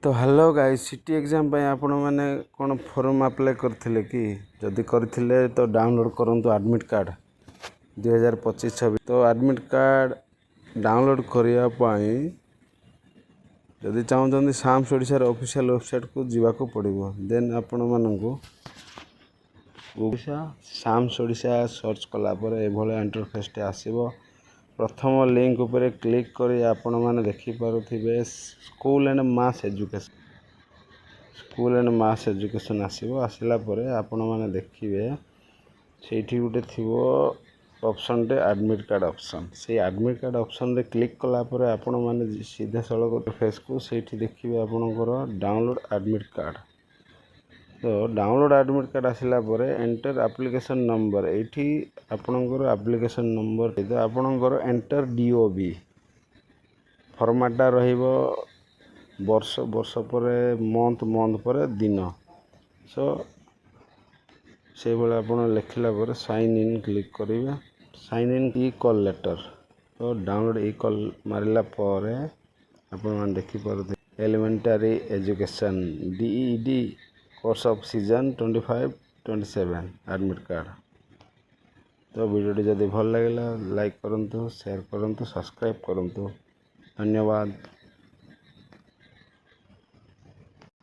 तो hello guys, city exam आपण मैंने कौन फॉर्म अप्लाई करथिले कि जदि करथिले तो डाउनलोड करंतु एडमिट कार्ड 2025-26। तो एडमिट कार्ड डाउनलोड करिया पाई जदि चाहूँ साम्स ओडिशार ऑफिशियल वेबसाइट को जीवाको पड़िबो। देन आपण माननकु ओडिशा साम्स ओडिशा सर्च कला पर एभले इंटरफेस टे आसीबो। प्रथम लिंक उपरे क्लिक करी आपण माने देखि पारुथिबे स्कूल एंड मास एजुकेशन आसीबो। आसिला परे आपण माने देखिबे सेठी गुटे थिबो ऑप्शन टे एडमिट कार्ड ऑप्शन। से एडमिट कार्ड ऑप्शन रे क्लिक कला परे आपण माने सीधा सड़क फेस को सेठी देखिबे आपणकर डाउनलोड एडमिट कार्ड। तो डाउनलोड एडमिट कार्ड आसिला परे एंटर एप्लिकेशन नंबर एठी आपणकर एप्लिकेशन नंबर तो आपणकर एंटर डीओबी फॉर्मेटटा रहिबो वर्ष वर्ष पर मंथ पर दिन। सो से बेले आपण लिखला पर साइन इन क्लिक करिवे। साइन इन ई कॉल लेटर तो डाउनलोड ई कॉल मारिला पर आपण मान देखि पारते elementary education DED course of season 25-27 admit card. तो वीडियो जदि भल लगे लाइक करंतु, शेयर करंतु, सब्सक्राइब करंतु। धन्यवाद।